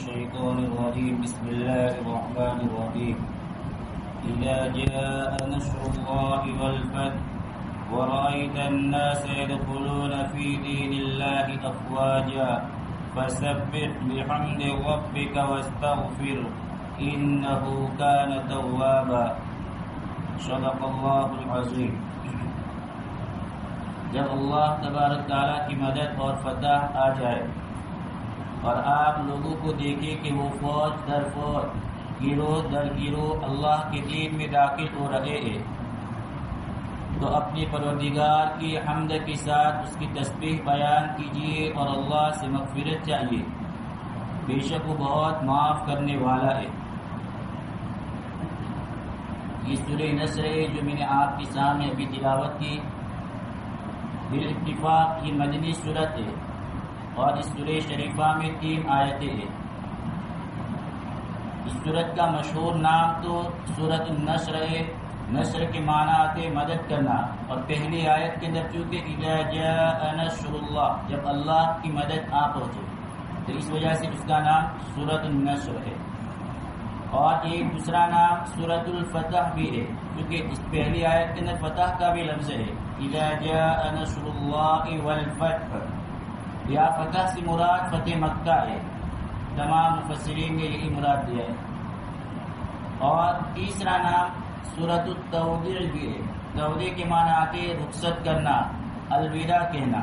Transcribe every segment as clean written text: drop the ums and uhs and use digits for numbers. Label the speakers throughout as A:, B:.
A: الشيطان الرجيم بسم الله الرحمن الرحيم إذا جاء نصر الله والفتح ورأيت الناس يدخلون في دين الله أفواجا فسبح بحمد ربك واستغفر إنه كان توابا صدق الله العظيم. جب اللہ تبارک تعالیٰ کی مدد اور فتح آ جائے اور آپ لوگوں کو دیکھیں کہ وہ فوج در فوج گروہ در گروہ اللہ کے دین میں داخل ہو رہے ہیں، تو اپنے پروردگار کی حمد کے ساتھ اس کی تسبیح بیان کیجیے اور اللہ سے مغفرت چاہیے، بے شک وہ بہت معاف کرنے والا ہے. یہ سورہ نصر ہے جو میں نے آپ کے سامنے ابھی تلاوت کی. بالاتفاق یہ مدنی سورت ہے اور اس سورہ شریفہ میں 3 آیتیں ہیں. اس سورت کا مشہور نام تو سورۃ النصر ہے. نصر کے معنی آتے مدد کرنا، اور پہلی آیت کے اندر چونکہ اذا جاء نصر اللہ، جب اللہ کی مدد آ پہنچے، تو اس وجہ سے اس کا نام سورۃ النصر ہے. اور ایک دوسرا نام سورۃ الفتح بھی ہے، کیونکہ اس پہلی آیت کے اندر فتح کا بھی لفظ ہے. اذا جاء نصر اللہ والفتح، یا فتح سے مراد فتح مکہ ہے. تمام مفسرین نے یہی مراد دیا ہے. اور تیسرا نام سورۃ التودیع بھی ہے. تودیع کے معنی آتے رخصت کرنا، الوداع کہنا.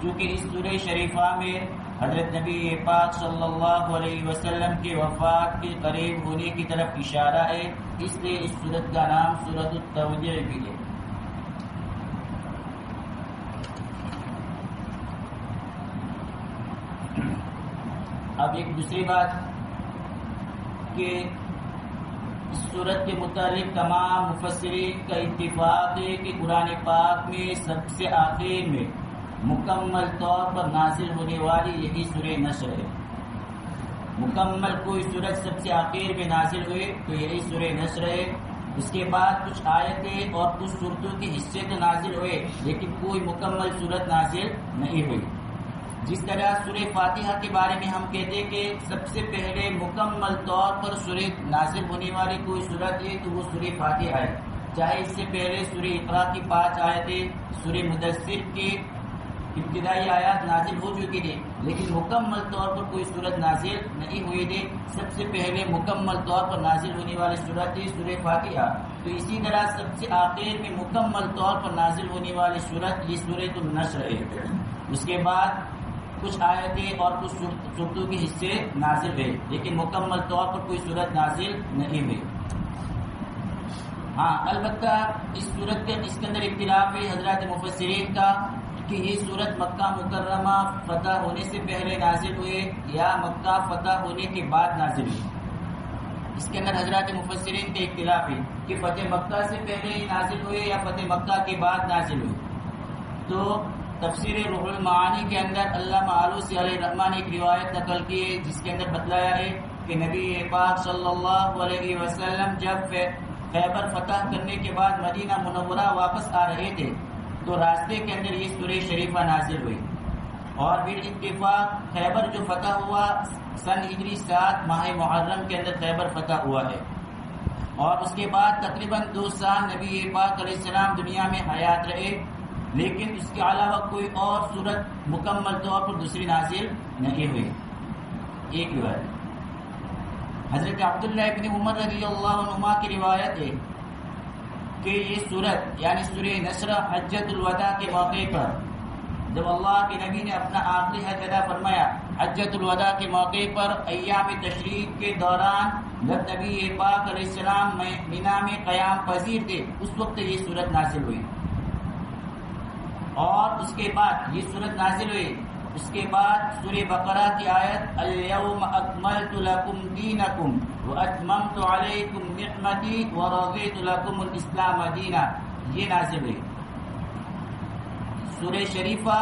A: چونکہ اس سورہ شریفہ میں حضرت نبی پاک صلی اللہ علیہ وسلم کے وفات کے قریب ہونے کی طرف اشارہ ہے، اس لیے اس سورت کا نام سورۃ التودیع بھی ہے. اب ایک دوسری بات کہ اس سورت کے متعلق تمام مفسرین کا اتفاق ہے کہ قرآن پاک میں سب سے آخر میں مکمل طور پر نازل ہونے والی یہی سورہ نصر ہے. مکمل کوئی سورت سب سے آخر میں نازل ہوئے تو یہی سورہ نصر ہے. اس کے بعد کچھ آیتیں اور کچھ سورتوں کے حصے تو نازل ہوئے، لیکن کوئی مکمل سورت نازل نہیں ہوئی. جس طرح سورہ فاتحہ کے بارے میں ہم کہتے ہیں کہ سب سے پہلے مکمل طور پر سورہ نازل ہونے والی کوئی سورت ہے تو وہ سورہ فاتحہ ہے. چاہے اس سے پہلے سورہ اقرا کی 5 آیتیں، سورہ مدثر کی ابتدائی آیات نازل ہو چکی تھی، لیکن مکمل طور پر کوئی سورت نازل نہیں ہوئی تھی. سب سے پہلے مکمل طور پر نازل ہونے والی سورت تھی سورہ فاتحہ. تو اسی طرح سب سے آخر میں مکمل طور پر نازل ہونے والی سورت یہ سورۃ النصر ہے. اس کے بعد کچھ آیتیں اور کچھ سورتوں کے حصے نازل ہوئے، لیکن مکمل طور پر کوئی سورت نازل نہیں ہوئی. ہاں البتہ اس سورت کے اندر اختلاف ہے حضرات مفسرین کا کہ یہ سورت مکہ مکرمہ فتح ہونے سے پہلے نازل ہوئے یا مکہ فتح ہونے کے بعد نازل ہوئی. اس کے اندر حضرات مفسرین کے اختلاف ہے کہ فتح مکہ سے پہلے ہی نازل ہوئے یا فتح مکہ کے بعد نازل ہوئی. تو تفسیر روح المعانی کے اندر علامہ آلوسی علیہ الرحمٰن نے ایک روایت نقل کی ہے جس کے اندر بتلایا ہے کہ نبی پاک صلی اللہ علیہ وسلم جب خیبر فتح کرنے کے بعد مدینہ منورہ واپس آ رہے تھے تو راستے کے اندر یہ سورہ شریفہ نازل ہوئی. اور بالاتفاق خیبر جو فتح ہوا سن ہجری 7 ماہ محرم کے اندر خیبر فتح ہوا ہے. اور اس کے بعد تقریباً 2 سال نبی پاک علیہ السلام دنیا میں حیات رہے، لیکن اس کے علاوہ کوئی اور صورت مکمل طور پر دوسری نازل نہیں ہوئی. ایک روایت حضرت عبداللہ ابن عمر رضی اللہ عنہما کی روایت ہے کہ یہ صورت یعنی سورہ نصر حجۃ الوداع کے موقع پر جب اللہ کے نبی نے اپنا آخری حج ادا فرمایا، حجۃ الوداع کے موقع پر ایام تشریق کے دوران جب نبی پاک علیہ السلام مینا میں قیام پذیر تھے اس وقت یہ صورت نازل ہوئی. اور اس کے بعد یہ صورت نازل ہوئی. اس کے بعد سورہ بقرہ کی آیت الیوم اکملت لکم دینکم واتممت علیکم نعمتی ورضیت لکم الاسلام دینا یہ نازل ہوئی. سورہ شریفہ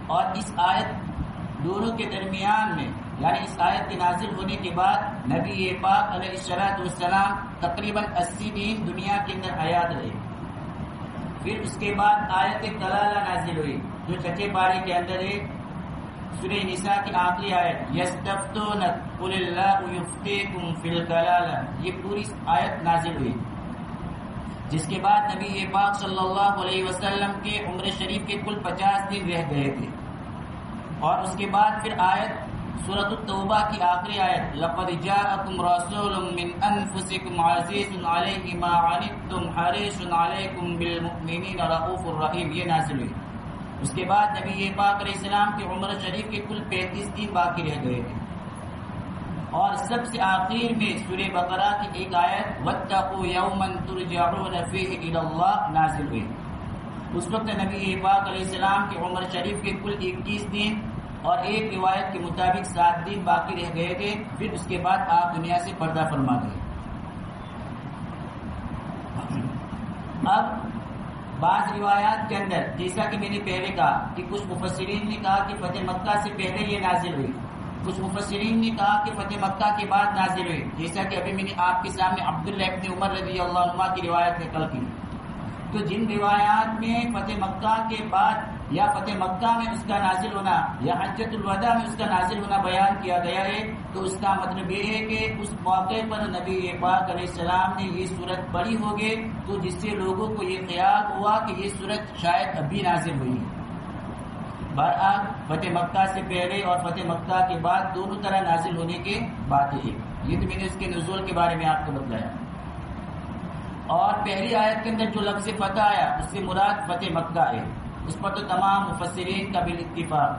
A: اور اس آیت دونوں کے درمیان میں یعنی اس آیت کے نازل ہونے کے بعد نبی پاک علیہ السلام تقریباً 80 دن دنیا کے اندر حیات رہے. پھر اس کے بعد آیت کلالہ نازل ہوئی جو چھٹے پارے کے اندر ہے سورہ نساء کی آخری آیت یستفتونک قل اللہ یفتیکم فی الکلالہ، یہ پوری آیت نازل ہوئی، جس کے بعد نبی پاک صلی اللہ علیہ وسلم کے عمر شریف کے کل 50 دن رہ گئے تھے، اور اس کے بعد پھر آیت سورۃ التوبہ کی آخری آیت لقد جاءکم رسول من انفسکم عزیز علیہ ما عنتم حریص علیکم بالمؤمنین رؤوف الرحیم، یہ نازل ہوئی۔ اس کے بعد نبی پاک علیہ السلام کی عمر شریف کے کل 35 دن باقی رہ گئے تھے، اور سب سے آخر میں سورہ بقرہ کی ایک آیت واتقوا یوما ترجعون فیہ الی اللہ نازل ہوئی۔ اس وقت نبی پاک علیہ السلام کی عمر شریف کے کل 21 دن اور ایک روایت کے مطابق 7 دن باقی رہ گئے تھے، پھر اس کے بعد آپ دنیا سے پردہ فرما گئے۔ اب بعض روایات کے اندر جیسا کہ میں نے پہلے کہا کہ کچھ مفسرین نے کہا کہ فتح مکہ سے پہلے یہ نازل ہوئی، کچھ مفسرین نے کہا کہ فتح مکہ کے بعد نازل ہوئی، جیسا کہ ابھی میں نے آپ کے سامنے عبداللہ ابن عمر رضی اللہ عنہ کی روایت نقل کی۔ تو جن روایات میں فتح مکہ کے بعد یا فتح مکہ میں اس کا نازل ہونا یا حجۃ الوداع میں اس کا نازل ہونا بیان کیا گیا ہے، تو اس کا مطلب یہ ہے کہ اس موقع پر نبی پاک علیہ السلام نے یہ صورت پڑھی ہوگی، تو جس سے لوگوں کو یہ خیال ہوا کہ یہ صورت شاید ابھی نازل ہوئی ہے۔ بہرحال فتح مکہ سے پہلے اور فتح مکہ کے بعد دونوں طرح نازل ہونے کے باتیں ہیں، یہ تو میں نے اس کے نزول کے بارے میں آپ کو بتایا۔ اور پہلی آیت کے اندر جو لفظ فتح آیا اس سے مراد فتح مکہ ہے، اس پر تو تمام مفسرین کا بالاتفاق۔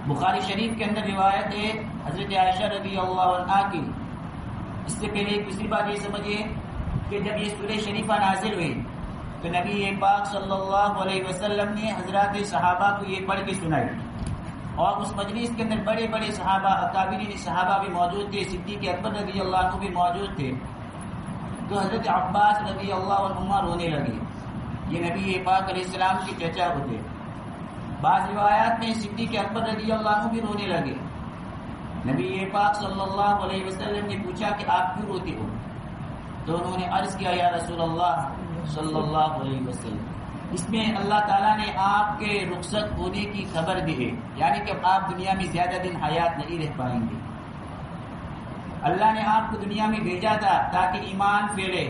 A: بخاری شریف کے اندر روایت ہے حضرت عائشہ رضی اللہ عنہا کی۔ اس سے پہلے ایک دوسری بات یہ سمجھیے کہ جب یہ سورہ شریفہ نازل ہوئی تو نبی پاک صلی اللہ علیہ وسلم نے حضرات صحابہ کو یہ پڑھ کے سنائی، اور اس مجلس کے اندر بڑے بڑے صحابہ اکابرین صحابہ بھی موجود تھے، صدیق اکبر رضی اللہ عنہ بھی موجود تھے۔ تو حضرت عباس رضی اللہ عنہ رونے لگے، یہ نبی پاک علیہ السلام کے چچا ہوتے۔ بعض روایات میں صدیق اکبر رضی اللہ عنہ بھی رونے لگے۔ نبی پاک صلی اللہ علیہ وسلم نے پوچھا کہ آپ کیوں روتے ہو؟ تو انہوں نے عرض کیا یا رسول اللہ صلی اللہ علیہ وسلم، اس میں اللہ تعالیٰ نے آپ کے رخصت ہونے کی خبر دی ہے، یعنی کہ آپ دنیا میں زیادہ دن حیات نہیں رہ پائیں گے۔ اللہ نے آپ کو دنیا میں بھیجا تھا تاکہ ایمان پھیلے۔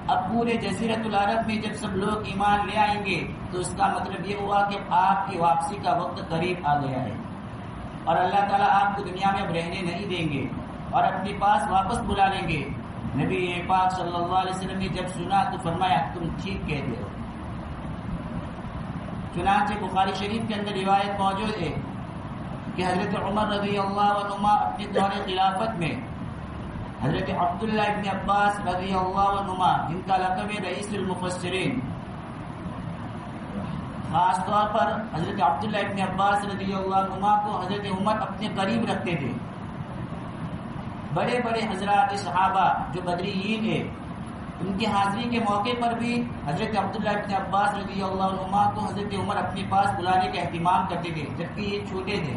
A: اب پورے جزیرۃ العرب میں جب سب لوگ ایمان لے آئیں گے تو اس کا مطلب یہ ہوا کہ آپ کی واپسی کا وقت قریب آ گیا ہے، اور اللہ تعالیٰ آپ کو دنیا میں اب رہنے نہیں دیں گے اور اپنے پاس واپس بلا لیں گے۔ نبی پاک صلی اللہ علیہ وسلم نے جب سنا تو فرمایا تم ٹھیک کہتے ہو۔ چنانچہ بخاری شریف کے اندر روایت موجود ہے کہ حضرت عمر رضی اللہ عنہ اپنے دور خلافت میں حضرت عبداللہ ابن عباس رضی اللہ عنہ، جن کا لقب ہے رئیس المفسرین، خاص طور پر حضرت عبداللہ ابن عباس رضی اللہ عنہ کو حضرت عمر اپنے قریب رکھتے تھے۔ بڑے بڑے حضرات صحابہ جو بدریین ہیں، ان کی حاضری کے موقع پر بھی حضرت عبداللہ ابن عباس رضی اللہ عنہ کو حضرت عمر اپنے پاس بلانے کا اہتمام کرتے تھے، جبکہ یہ چھوٹے تھے۔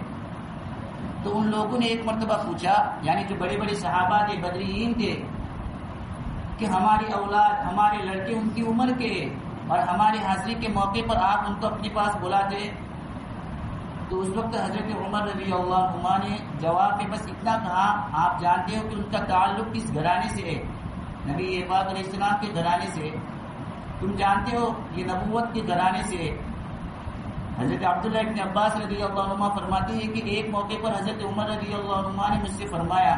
A: تو ان لوگوں نے ایک مرتبہ پوچھا، یعنی جو بڑے بڑے صحابہ تھے، بدریین تھے، کہ ہماری اولاد، ہمارے لڑکے ان کی عمر کے، اور ہماری حاضری کے موقع پر آپ ان کو اپنے پاس بلاتے۔ تو اس وقت حضرت عمر رضی اللہ عنہ نے جواب میں بس اتنا کہا، آپ جانتے ہو کہ ان کا تعلق کس گھرانے سے ہے؟ نبی پاک علیہ السلام کے گھرانے سے۔ تم جانتے ہو یہ نبوت کے گھرانے سے۔ حضرت عبداللہ ابن عباس رضی اللہ عنہ فرماتے ہیں کہ ایک موقع پر حضرت عمر رضی اللہ عنہ نے مجھ سے فرمایا،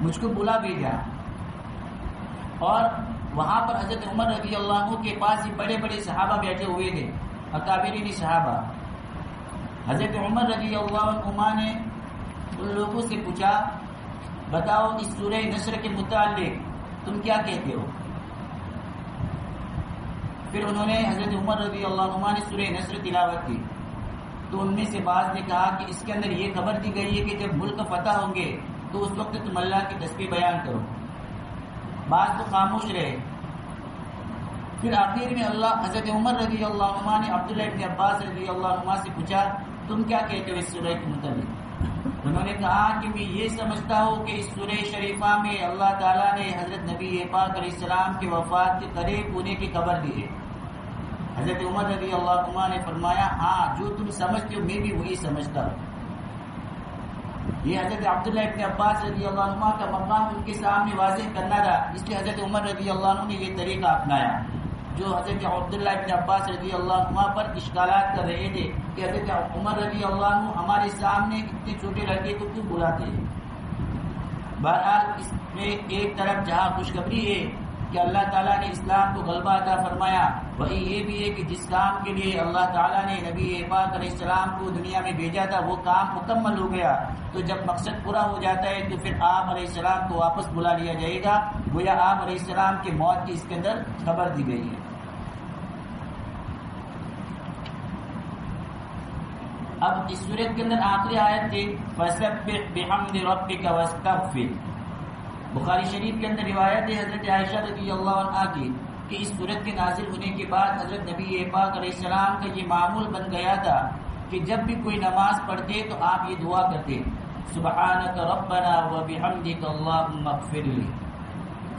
A: مجھ کو بلا بھیجا، اور وہاں پر حضرت عمر رضی اللہ عنہ کے پاس یہ بڑے بڑے صحابہ بیٹھے ہوئے تھے، اکابرین صحابہ۔ حضرت عمر رضی اللہ عنہ نے ان لوگوں سے پوچھا، بتاؤ اس سورہ نصر کے متعلق تم کیا کہتے ہو؟ پھر انہوں نے حضرت عمر رضی اللہ عنہ نے سورہ نصر تلاوت کی، تو ان میں سے بعض نے کہا کہ اس کے اندر یہ خبر دی گئی ہے کہ جب ملک فتح ہوں گے تو اس وقت تم اللہ کی تسبیح بیان کرو۔ بعض تو خاموش رہے۔ پھر آخر میں حضرت عمر رضی اللہ عنہ نے عبداللہ ابن عباس رضی اللہ عنہ سے پوچھا، تم کیا کہتے ہو اس سورہ کے متعلق؟ انہوں نے کہا کہ میں یہ سمجھتا ہوں کہ اس سورہ شریفہ میں اللہ تعالیٰ نے حضرت نبی پاک علیہ السلام کی وفات کے قریب ہونے کی خبر دی ہے۔ حضرت عمر رضی اللہ عنہ نے فرمایا ہاں جو تم سمجھتے ہو میں بھی وہی سمجھتا ہوں. یہ حضرت عبداللہ ابن عباس رضی اللہ عنہ کا مقام ان کے سامنے واضح کرنا تھا، اس لیے حضرت عمر رضی اللہ عنہ نے یہ طریقہ اپنایا. جو حضرت عبداللہ ابن عباس رضی اللہ عنہ پر اشکالات کر رہے تھے کہ حضرت عمر رضی اللہ عنہ ہمارے سامنے اتنے چھوٹے لڑکے کو کیوں بلاتے ہیں. بہرحال اس میں ایک طرف جہاں خوشخبری ہے کہ اللہ تعالیٰ نے اسلام کو غلبہ عطا فرمایا، وہی یہ بھی ہے کہ جس کام کے لیے اللہ تعالیٰ نے نبی پاک علیہ السلام کو دنیا میں بھیجا تھا وہ کام مکمل ہو گیا. تو جب مقصد پورا ہو جاتا ہے تو پھر آپ علیہ السلام کو واپس بلا لیا جائے گا، گویا آپ علیہ السلام کے موت کی اس کے اندر خبر دی گئی ہے. اب اس سورت کے اندر آخری آیت تھی فَسَبِّحْ بِحَمْدِ رَبِّكَ وَاسْتَغْفِرْ. بخاری شریف کے اندر روایت ہے حضرت عائشہ رضی اللہ عنہا کی کہ اس سورت کے نازل ہونے کے بعد حضرت نبی پاک علیہ السلام کا یہ معمول بن گیا تھا کہ جب بھی کوئی نماز پڑھتے تو آپ یہ دعا کرتے سبحانک ربنا وبحمدک اللہم اغفر لی،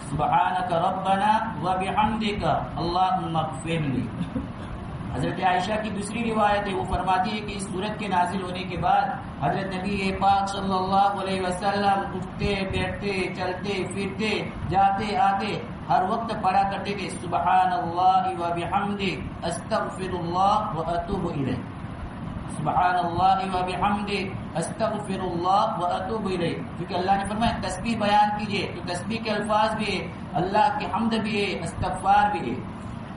A: سبحانک ربنا وبحمدک اللہم اغفر لی. حضرت عائشہ کی دوسری روایت ہے، وہ فرماتی ہے کہ اس سورت کے نازل ہونے کے بعد حضرت نبی پاک صلی اللہ علیہ وسلم اٹھتے بیٹھتے چلتے پھرتے جاتے آتے ہر وقت پڑھا کرتے تھے سبحان اللہ وبحمدہ استغفر اللہ واتوب الیہ، سبحان اللہ وبحمدہ استغفر اللہ واتوب الیہ. کیونکہ اللہ نے فرمایا تسبیح بیان کیجئے، تو تسبیح کے الفاظ بھی ہے، اللہ کی حمد بھی ہے، استغفار بھی ہے.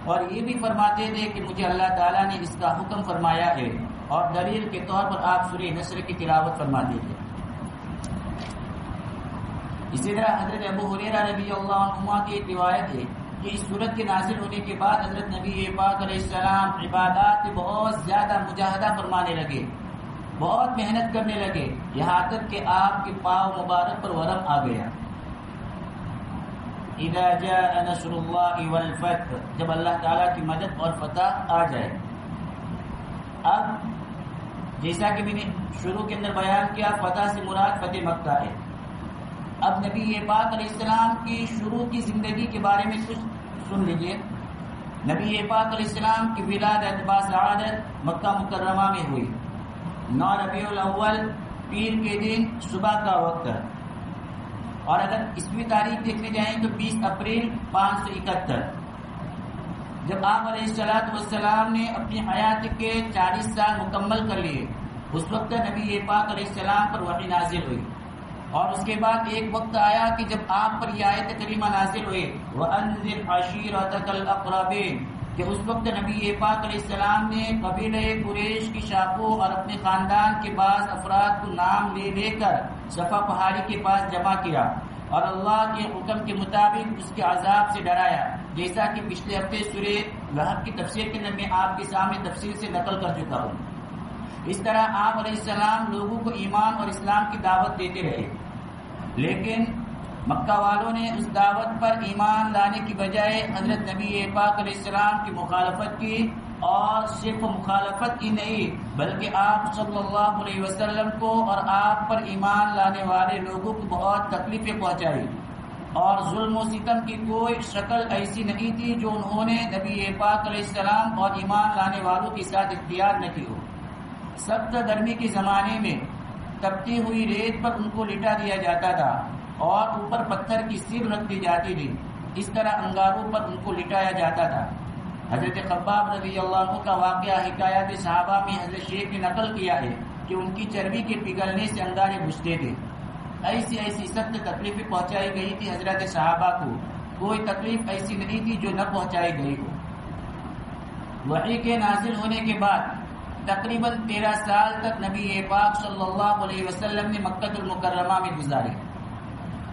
A: اور یہ بھی فرماتے تھے کہ مجھے اللہ تعالیٰ نے اس کا حکم فرمایا ہے، اور دلیل کے طور پر آپ سورہ نصر کی تلاوت فرماتے تھے. اسی طرح حضرت ابو ہریرہ رضی اللہ عنہ کی ایک روایت ہے کہ اس سورت کے نازل ہونے کے بعد حضرت نبی پاک علیہ السلام عبادات میں بہت زیادہ مجاہدہ فرمانے لگے، بہت محنت کرنے لگے، یہاں تک کہ آپ کے پاؤں مبارک پر ورم آ گیا. اذا جاء نصر اللہ والفتح، جب اللہ تعالیٰ کی مدد اور فتح آ جائے. اب جیسا کہ میں نے شروع کے اندر بیان کیا فتح سے مراد فتح مکہ ہے. اب نبی پاک علیہ السلام کی شروع کی زندگی کے بارے میں کچھ سن لیجئے. نبی پاک علیہ السلام کی ولادت باسعادت مکہ مکرمہ میں ہوئی 9 ربیع الاول پیر کے دن صبح کا وقت، اور اگر عیسوی تاریخ دیکھنے جائیں تو 20 اپریل 571. جب آپ علیہ السلام نے اپنی حیات کے 40 سال مکمل کر لیے، اس وقت نبی پاک علیہ السلام پر وحی نازل ہوئی. اور اس کے بعد ایک وقت آیا کہ جب آپ پر یہ آیت کریمہ نازل ہوئی وَأَنذِرْ عَشِيرَتَكَ الْأَقْرَبِينَ، کہ اس وقت نبی پاک علیہ السلام نے قبیلہ قریش کی شاخوں اور اپنے خاندان کے بعض افراد کو نام لے لے کر صفا پہاڑی کے پاس جمع کیا اور اللہ کے حکم کے مطابق اس کے عذاب سے ڈرایا، جیسا کہ پچھلے ہفتے سورہ لہب کی تفسیر کے اندر میں آپ کے سامنے تفصیل سے نقل کر چکا ہوں. اس طرح آپ علیہ السلام لوگوں کو ایمان اور اسلام کی دعوت دیتے رہے، لیکن مکہ والوں نے اس دعوت پر ایمان لانے کی بجائے حضرت نبی پاک علیہ السلام کی مخالفت کی، اور صرف مخالفت ہی نہیں بلکہ آپ صلی اللہ علیہ وسلم کو اور آپ پر ایمان لانے والے لوگوں کو بہت تکلیفیں پہنچائی، اور ظلم و ستم کی کوئی شکل ایسی نہیں تھی جو انہوں نے نبی پاک علیہ السلام اور ایمان لانے والوں کے ساتھ اختیار نہ کی ہو. سخت گرمی کے زمانے میں تپتی ہوئی ریت پر ان کو لٹا دیا جاتا تھا اور اوپر پتھر کی سیر رکھ دی جاتی تھی، اس طرح انگاروں پر ان کو لٹایا جاتا تھا. حضرت خباب رضی اللہ عنہ کا واقعہ حکایات صحابہ میں حضرت شیخ نے نقل کیا ہے کہ ان کی چربی کے پگھلنے سے انگارے بجھتے تھے. ایسی سخت تکلیفیں پہنچائی گئی تھی حضرت صحابہ کو، کوئی تکلیف ایسی نہیں تھی جو نہ پہنچائی گئی ہو. وحی کے نازل ہونے کے بعد تقریباً 13 سال تک نبی پاک صلی اللہ علیہ وسلم نے مکہ المکرمہ میں گزارے،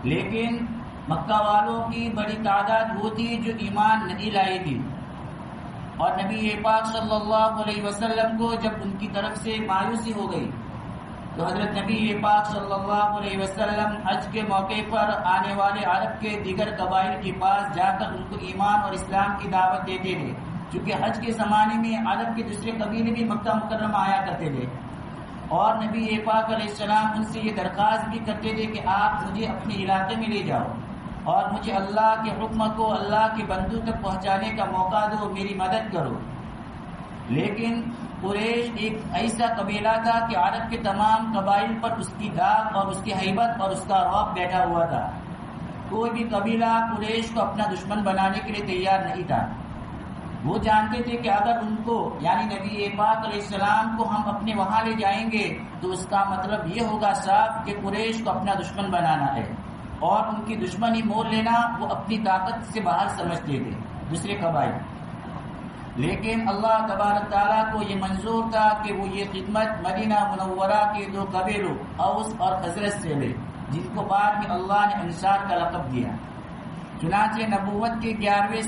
A: لیکن مکہ والوں کی بڑی تعداد وہ تھی جو ایمان نہیں لائی تھی. اور نبی پاک صلی اللہ علیہ وسلم کو جب ان کی طرف سے مایوسی ہو گئی تو حضرت نبی پاک صلی اللہ علیہ وسلم حج کے موقع پر آنے والے عرب کے دیگر قبائل کے پاس جا کر ان کو ایمان اور اسلام کی دعوت دیتے تھے، چونکہ حج کے زمانے میں عرب کے دوسرے قبیلے بھی مکہ مکرمہ آیا کرتے تھے. اور نبی پاک علیہ السلام ان سے یہ درخواست بھی کرتے تھے کہ آپ مجھے اپنے علاقے میں لے جاؤ اور مجھے اللہ کے حکم کو اللہ کے بندوں تک پہنچانے کا موقع دو، میری مدد کرو. لیکن قریش ایک ایسا قبیلہ تھا کہ عرب کے تمام قبائل پر اس کی داغ اور اس کی ہیبت اور اس کا رعب بیٹھا ہوا تھا. کوئی بھی قبیلہ قریش کو اپنا دشمن بنانے کے لیے تیار نہیں تھا. وہ جانتے تھے کہ اگر ان کو یعنی نبی پاک علیہ السلام کو ہم اپنے وہاں لے جائیں گے تو اس کا مطلب یہ ہوگا صاحب کہ قریش کو اپنا دشمن بنانا ہے اور ان کی دشمنی مول لینا وہ اپنی طاقت سے باہر سمجھتے تھے دوسرے قبائل. لیکن اللہ تبارک تعالیٰ کو یہ منظور تھا کہ وہ یہ خدمت مدینہ منورہ کے دو قبیلوں اوس اور خزرج سے لے جن کو بعد میں اللہ نے انصار کا لقب دیا. چنانچہ نبوت کے 11ویں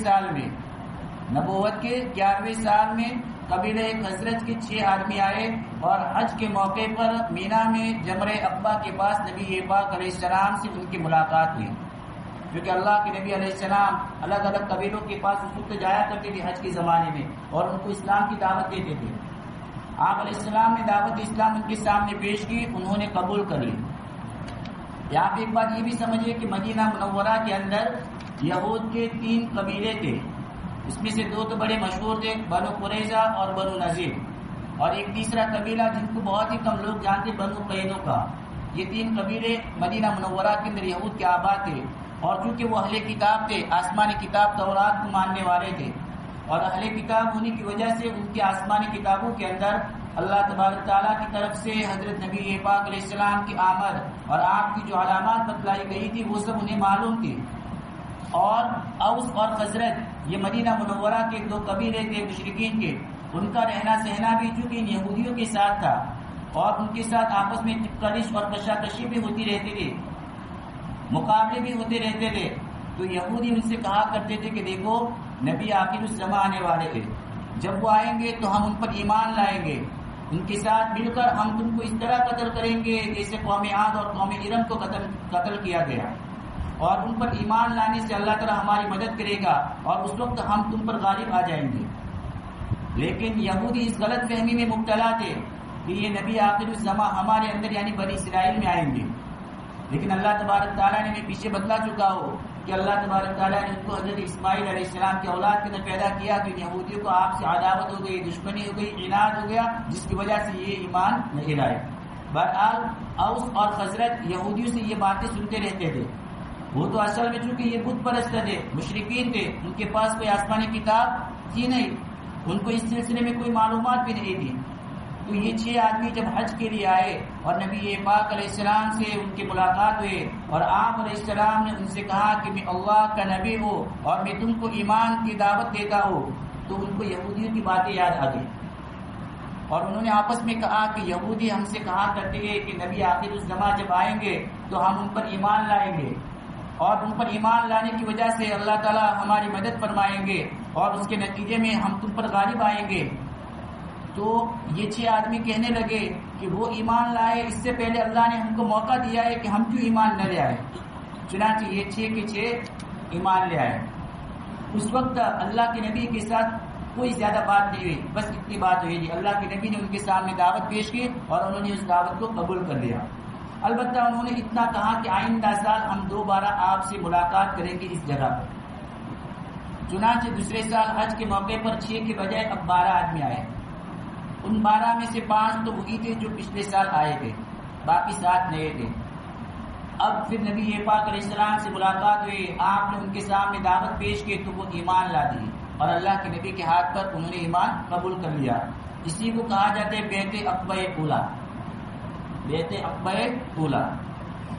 A: سال میں قبیلہ خزرج کے 6 آدمی آئے اور حج کے موقع پر مینا میں جمرہ عقبہ کے پاس نبی پاک علیہ السلام سے ان کی ملاقات ہوئی. کیونکہ اللہ کے نبی علیہ السلام الگ الگ قبیلوں کے پاس اس وقت جایا کرتے تھے حج کے زمانے میں اور ان کو اسلام کی دعوت دیتے تھے. آپ علیہ السلام نے دعوت اسلام ان کے سامنے پیش کی, انہوں نے قبول کر لی. یہاں پہ ایک بات یہ بھی سمجھیے کہ مدینہ منورہ کے اندر یہود کے 3 قبیلے تھے. اس میں سے 2 تو بڑے مشہور تھے, بنو قریظہ اور بنو نذیر, اور ایک تیسرا قبیلہ جن کو بہت ہی کم لوگ جانتے بنو قینقاع. یہ 3 قبیلے مدینہ منورہ کے اندر یہود کے آباد تھے اور چونکہ وہ اہل کتاب تھے, آسمانی کتاب تورات کو ماننے والے تھے اور اہل کتاب ہونے کی وجہ سے ان کی آسمانی کتابوں کے اندر اللہ تبارک تعالیٰ کی طرف سے حضرت نبی پاک علیہ السلام کی آمد اور آپ کی جو علامات بتلائی گئی تھی وہ سب انہیں معلوم تھی. اور اوس اور خزرج یہ مدینہ منورہ کے 2 قبیلے تھے مشرکین کے, ان کا رہنا سہنا بھی چونکہ ان یہودیوں کے ساتھ تھا اور ان کے ساتھ آپس میں کلش اور کشاکشی بھی ہوتی رہتی تھی, مقابلے بھی ہوتے رہتے تھے. تو یہودی ان سے کہا کرتے تھے کہ دیکھو نبی آخر الزمان آنے والے ہیں, جب وہ آئیں گے تو ہم ان پر ایمان لائیں گے, ان کے ساتھ مل کر ہم تم کو اس طرح قتل کریں گے جیسے قوم عاد اور قوم ارم کو قتل کیا گیا, اور ان پر ایمان لانے سے اللہ تعالیٰ ہماری مدد کرے گا اور اس وقت ہم تم پر غالب آ جائیں گے. لیکن یہودی اس غلط فہمی میں مبتلا تھے کہ یہ نبی آخر الزمان ہمارے اندر یعنی بنی اسرائیل میں آئیں گے. لیکن اللہ تبارک تعالیٰ نے پیچھے بتلا چکا ہو کہ اللہ تبارک تعالیٰ نے ان کو حضرت اسماعیل علیہ السلام کی اولاد کے اندر پیدا کیا تو یہودیوں کو آپ سے عداوت ہو گئی, دشمنی ہو گئی, عناد ہو گیا, جس کی وجہ سے یہ ایمان نہیں لائے. بہرحال اوس اور خزرج یہودیوں سے یہ باتیں سنتے رہتے تھے. وہ تو اصل میں چونکہ یہ بت پرست تھے, مشرکین تھے, ان کے پاس کوئی آسمانی کتاب تھی نہیں, ان کو اس سلسلے میں کوئی معلومات بھی نہیں تھی. تو یہ 6 آدمی جب حج کے لیے آئے اور نبی پاک علیہ السلام سے ان کی ملاقات ہوئی اور آپ علیہ السلام نے ان سے کہا کہ میں اللہ کا نبی ہوں اور میں تم کو ایمان کی دعوت دیتا ہوں, تو ان کو یہودیوں کی باتیں یاد آ گئی اور انہوں نے آپس میں کہا کہ یہودی ہم سے کہا کرتے ہیں کہ نبی آخر الزمان جب آئیں گے تو ہم ان پر ایمان لائیں گے اور ان پر ایمان لانے کی وجہ سے اللہ تعالیٰ ہماری مدد فرمائیں گے اور اس کے نتیجے میں ہم تم پر غالب آئیں گے. تو یہ 6 آدمی کہنے لگے کہ وہ ایمان لائے, اس سے پہلے اللہ نے ہم کو موقع دیا ہے کہ ہم کیوں ایمان نہ لے آئے. چنانچہ یہ 6 کے 6 ایمان لے آئے. اس وقت اللہ کے نبی کے ساتھ کوئی زیادہ بات نہیں ہوئی, بس اتنی بات ہوئی کہ اللہ کے نبی نے ان کے سامنے دعوت پیش کی اور انہوں نے اس دعوت کو قبول کر لیا. البتہ انہوں نے اتنا کہا کہ آئندہ سال ہم دوبارہ آپ سے ملاقات کریں گے اس جگہ پر. چنانچہ دوسرے سال حج کے موقع پر 6 کے بجائے اب 12 آدمی آئے. ان 12 میں سے 5 تو وہی تھے جو پچھلے سال آئے تھے, باقی 7 نئے تھے. اب پھر نبی پاک علیہ السلام سے ملاقات ہوئی, آپ نے ان کے سامنے دعوت پیش کی تو وہ ایمان لا دی اور اللہ کے نبی کے ہاتھ پر انہوں نے ایمان قبول کر لیا. اسی کو کہا جاتا ہے بیعت عقبہ اولا, بیعت عقبہ اولا.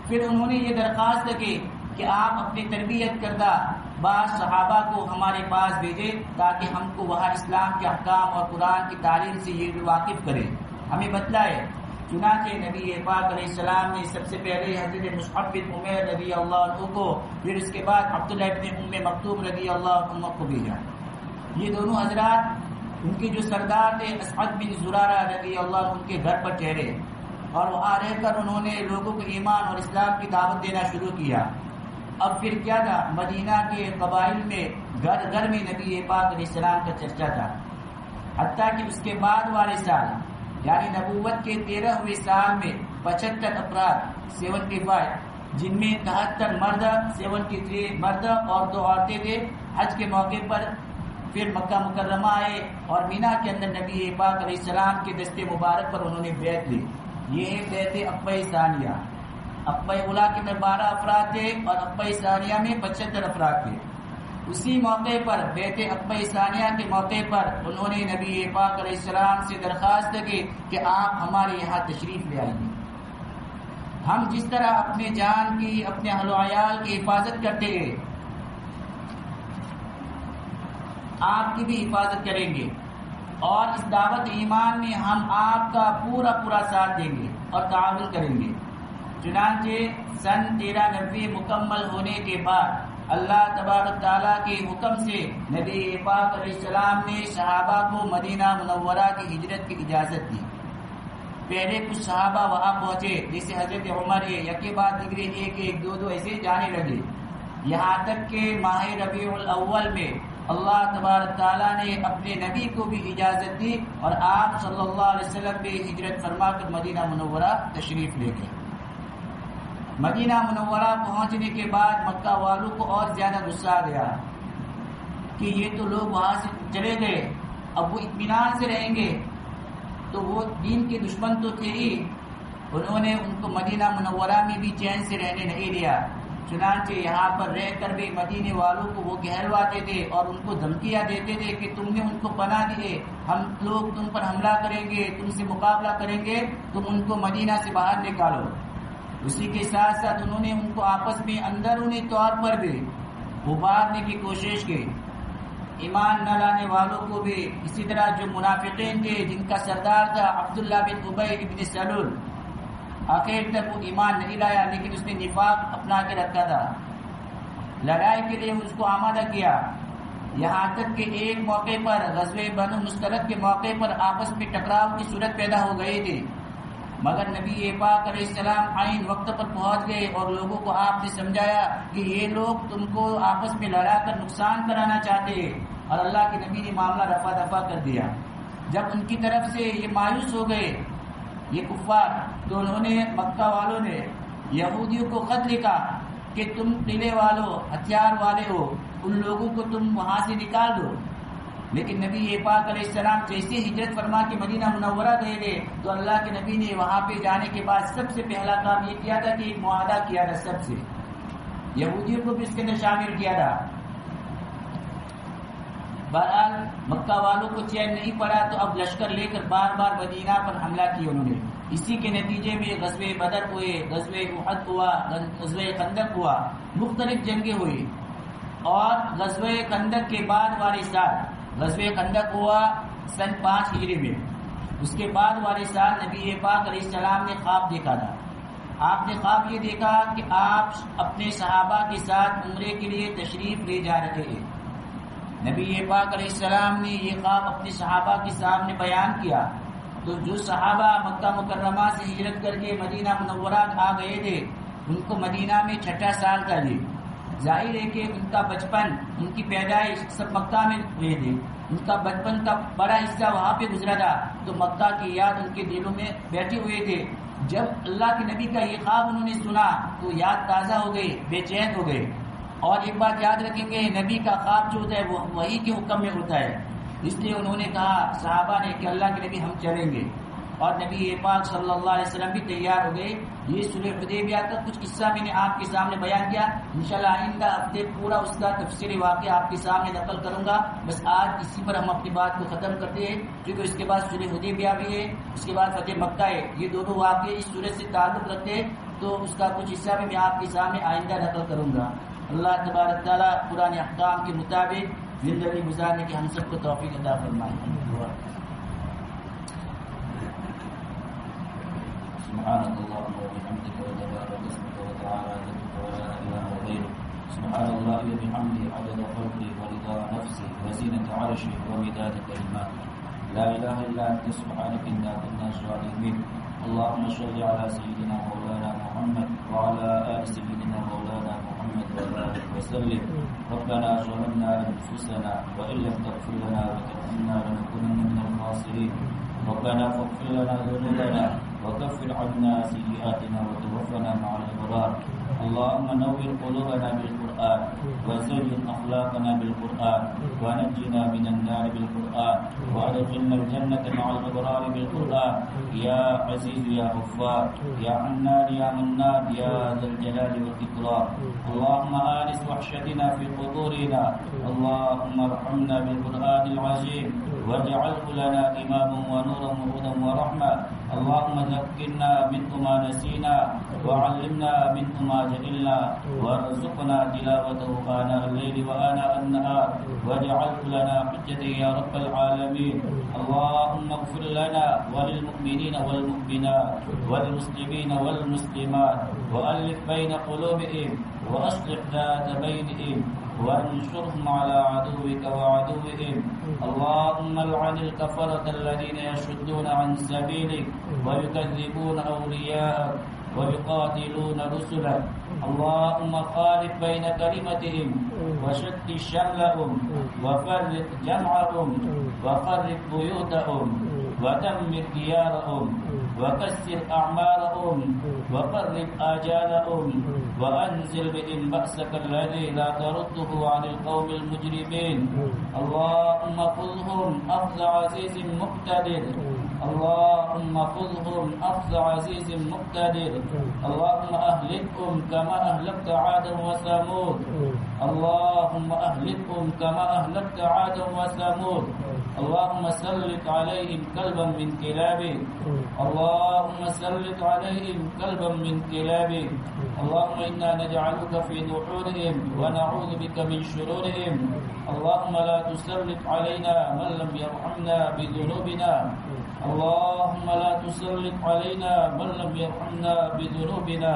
A: پھر انہوں نے یہ درخواست کی کہ آپ اپنی تربیت کردہ بعض صحابہ کو ہمارے پاس بھیجے تاکہ ہم کو وہاں اسلام کے احکام اور قرآن کی تعلیم سے یہ واقف کرے, ہمیں بتلائے. چنانچہ نبی پاک علیہ السلام نے سب سے پہلے حضرت مصعب بن عمیر رضی اللہ عنہ کو, پھر اس کے بعد عبداللہ بن ام مکتوم رضی اللہ عنہ کو بھیجا. یہ دونوں حضرات ان کے جو سردار تھے اسعد بن زرارہ رضی اللہ عنہ ان کے گھر پر ٹھہرے اور وہاں رہ کر انہوں نے لوگوں کو ایمان اور اسلام کی دعوت دینا شروع کیا. اب پھر کیا تھا, مدینہ کے قبائل میں گھر گھر میں نبی پاک علیہ السلام کا چرچا تھا. حتیٰ کہ اس کے بعد والے سال یعنی نبوت کے 13ویں سال میں 75 افراد 75 جن میں 73 مرد 73 مرد اور 2 عورتیں تھے حج کے موقع پر پھر مکہ مکرمہ آئے اور مینا کے اندر نبی پاک علیہ السلام کے دستے مبارک پر انہوں نے بیعت لی. یہ ہے بیعت عقبہ ثانیہ. عقبہ اولیٰ کے میں 12 افراد تھے اور عقبہ ثانیہ میں 75 افراد تھے. اسی موقع پر بیعت عقبہ ثانیہ کے موقع پر انہوں نے نبی پاک علیہ السلام سے درخواست کی کہ آپ ہمارے یہاں تشریف لے آئیے. ہم جس طرح اپنے جان کی اپنے اہل و عیال کی حفاظت کرتے ہیں آپ کی بھی حفاظت کریں گے اور اس دعوت ایمان میں ہم آپ کا پورا ساتھ دیں گے اور تعاون کریں گے. چنانچہ سن 1390 مکمل ہونے کے بعد اللہ تبارک تعالیٰ کے حکم سے نبی پاک علیہ السلام نے صحابہ کو مدینہ منورہ کی ہجرت کی اجازت دی. پہلے کچھ صحابہ وہاں پہنچے جیسے حضرت عمر یکے بعد دیگرے ایک دو ایسے جانے لگے، یہاں تک کہ ماہ ربیع الاول میں اللہ تبارک تعالیٰ نے اپنے نبی کو بھی اجازت دی اور آپ صلی اللہ علیہ وسلم بھی ہجرت فرما کر مدینہ منورہ تشریف لے گئے. مدینہ منورہ پہنچنے کے بعد مکہ والوں کو اور زیادہ غصہ آ گیا کہ یہ تو لوگ وہاں سے چلے گئے، اب وہ اطمینان سے رہیں گے. تو وہ دین کے دشمن تو تھے ہی، انہوں نے ان کو مدینہ منورہ میں بھی چین سے رہنے نہیں دیا. چنانچہ یہاں پر رہ کر بھی مدینے والوں کو وہ کہلواتے تھے اور ان کو دھمکیاں دیتے تھے کہ تم نے ان کو پناہ دیے، ہم لوگ تم پر حملہ کریں گے، تم سے مقابلہ کریں گے، تم ان کو مدینہ سے باہر نکالو. اسی کے ساتھ ساتھ انہوں نے ان کو آپس میں اندرونی طور پر بھی ابھارنے کی کوشش کی. ایمان نہ لانے والوں کو بھی اسی طرح جو منافقین تھے جن کا سردار تھا عبداللہ بن ابی بن سلول، آخر تک وہ ایمان نہیں لایا لیکن اس نے نفاق اپنا کے رکھا تھا. لڑائی کے لیے اس کو آمادہ کیا، یہاں تک کہ ایک موقع پر غزوہ بنو مستلق کے موقع پر آپس میں ٹکراؤ کی صورت پیدا ہو گئی تھی، مگر نبی پاک علیہ السلام عین وقت پر پہنچ گئے اور لوگوں کو آپ نے سمجھایا کہ یہ لوگ تم کو آپس میں لڑا کر نقصان کرانا چاہتے ہیں، اور اللہ کے نبی نے معاملہ رفع دفع کر دیا. جب ان کی طرف سے یہ مایوس ہو گئے یہ کفار، تو انہوں نے مکہ والوں نے یہودیوں کو خط لکھا کہ تم قلعے والوں ہتھیار والے ہو، ان لوگوں کو تم وہاں سے نکال دو. لیکن نبی پاک علیہ السلام جیسے ہجرت فرما کے مدینہ منورہ گئے تو اللہ کے نبی نے وہاں پہ جانے کے بعد سب سے پہلا کام یہ کیا تھا کہ ایک معاہدہ کیا تھا سب سے، یہودیوں کو بھی اس کے اندر شامل کیا تھا. بہرحال مکہ والوں کو چین نہیں پڑا تو اب لشکر لے کر بار مدینہ پر حملہ کیا انہوں نے. اسی کے نتیجے میں غزوہ بدر ہوئے، غزوہ احد ہوا، غزوہ خندق ہوا، مختلف جنگیں ہوئی. اور غزوہ خندق کے بعد والے سال، غزوہ خندق ہوا سن 5 ہجری میں، اس کے بعد والے سال نبی پاک علیہ السلام نے خواب دیکھا تھا. آپ نے خواب یہ دیکھا کہ آپ اپنے صحابہ کے ساتھ عمرے کے لیے تشریف لے جا رہے ہیں. نبی پاک علیہ السلام نے یہ خواب اپنے صحابہ کے سامنے بیان کیا تو جو صحابہ مکہ مکرمہ سے ہجرت کر کے مدینہ منورہ آ گئے تھے ان کو مدینہ میں 6 سال کا دی. ظاہر ہے کہ ان کا بچپن، ان کی پیدائش سب مکہ میں ہوئے تھے، ان کا بچپن کا بڑا حصہ وہاں پہ گزرا تھا، تو مکہ کی یاد ان کے دلوں میں بیٹھے ہوئے تھے. جب اللہ کے نبی کا یہ خواب انہوں نے سنا تو یاد تازہ ہو گئی، بے چین ہو گئے. اور ایک بات یاد رکھیں گے، نبی کا خواب جو ہوتا ہے وہ وحی کے حکم میں ہوتا ہے، اس لیے انہوں نے کہا صحابہ نے کہ اللہ کے نبی ہم چلیں گے، اور نبی پاک صلی اللہ علیہ وسلم بھی تیار ہو گئے. یہ صلح حدیبیہ کا کچھ قصہ میں نے آپ کے سامنے بیان کیا، انشاءاللہ آئندہ ہفتے پورا اس کا تفصیلی واقعہ آپ کے سامنے نقل کروں گا. بس آج اسی پر ہم اپنی بات کو ختم کرتے ہیں کیونکہ اس کے بعد صلح حدیبیہ بھی ہے، اس کے بعد فتح مکہ ہے. یہ دونوں واقعے اس صورت سے تعلق رکھتے ہیں تو اس کا کچھ حصہ بھی میں آپ کے سامنے آئندہ نقل کروں گا. اللہ تبارک تعالیٰ قرآن احکام کے مطابق زندگی گزارنے کی ہم سب کو توفیق عطا فرمائے. سبحانك اللهم وبحمدك وتبارك اسمك وتعالى جدك ولا اله غيرك. سبحان الله وبحمده عدد خلقه ورضا نفسه وزينة عرشه ومداد كلماته. لا اله الا انت سبحانك انا كنا ظالمين. اللهم صل على سيدنا مولانا محمد وعلى ال سيدنا مولانا محمد وبارك وسلم. ربنا ظلمنا انفسنا وان لم تغفر لنا وترحمنا لنكونن من الخاسرين. ربنا فاغفر لنا ذنوبنا وكفر عنا سيئاتنا وتوفنا مع الابرار. اللهم نور قلوبنا بالقرآن وزين أخلاقنا بالقرآن ونجنا من النار بالقرآن وأدخلنا الجنة مع الأبرار بالقرآن يا عزيز يا غفار يا حنان يا منان يا ذا الجلال والإكرام. اللهم آنس وحشتنا في قبورنا. اللهم ارحمنا بالقرآن العظيم واجعله لنا إماما ونورا وهدى ورحمة. اللهم ذكرنا منه ما نسينا وعلمنا منه ما جهلنا وارزقنا تلاوته آناء الليل وآناء النهار واجعله لنا حجة يا رب العالمين. اللهم اغفر لنا وللمؤمنين والمؤمنات والمسلمين والمسلمات وألف بين قلوبهم وأصلح ذات بينهم وانشرهم على عدوك وعدوهم. اللهم العن الكفرة الذين يشدون عن سبيلك ويكذبون أولياءك ويقاتلون رسلك. اللهم خالف بين كلمتهم وشتت شملهم وفرق جمعهم وخرب بيوتهم ودمر ديارهم وكسر أعمالهم وقرب آجالهم وأنزل بهم بأسك الذي لا ترده عن القوم المجرمين. اللهم خذهم أخذ عزيز مقتدر. اللهم خذهم أخذ عزيز مقتدر. اللهم أهلكهم كما أهلكت عادا وثمود. اللهم أهلكهم كما أهلكت عادا وثمود. اللهم سلط عليهم كلبا من كلابك. اللهم سلط عليهم كلبا من كلابك. اللهم إنا نجعلك في نحورهم ونعوذ بك من شرورهم. اللهم لا تسلط علينا من لم يرحمنا بذنوبنا. اللهم لا تسلط علينا من لم يرحمنا بذنوبنا.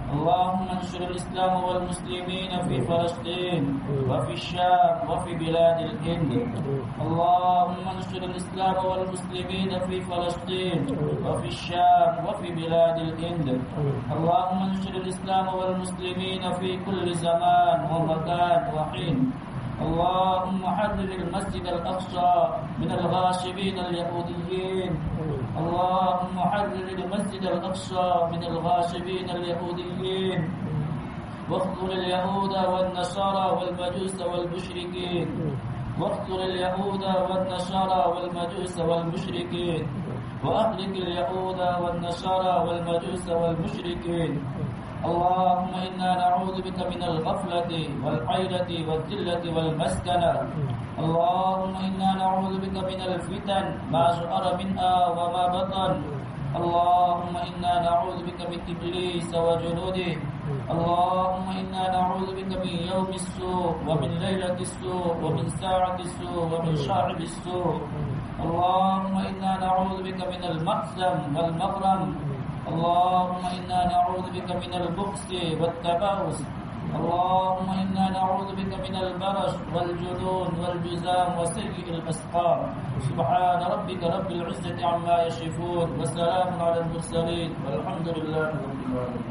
A: اللهم انصر الإسلام والمسلمين في فلسطين وفي الشام وفي بلاد الهند. اللهم انصر الإسلام والمسلمين في فلسطين وفي الشام وفي بلاد الهند. اللهم انصر الإسلام والمسلمين في كل زمان ومكان وحين. اللهم حرر المسجد الأقصى من الغاصبين اليهوديين. اللهم حرر المسجد الأقصى من الغاصبين اليهوديين واقتل اليهود والنصارى والمجوس والمشركين. واقتل اليهود والنصارى والمجوس والمشركين وأهلك اليهود والنصارى والمجوس والمشركين. اللهم إنا نعوذ بك من الغفلة والحيرة والذلة والمسكنة. اللهم إنا نعوذ بك من الفتن ما ظهر منها وما بطن. اللهم إنا نعوذ بك من إبليس وجنوده. اللهم إنا نعوذ بك من يوم السوء ومن ليلة السوء ومن ساعة السوء ومن شهر السوء. اللهم إنا نعوذ بك من المأثم والمغرم. اللهم إنا نعوذ بك من البؤس والتباؤس. اللهم إنا نعوذ بك من البرص والجنون والجذام وسيء الأسقام. سبحان ربك رب العزة عما يصفون وسلام على المرسلين والحمد لله رب العالمين.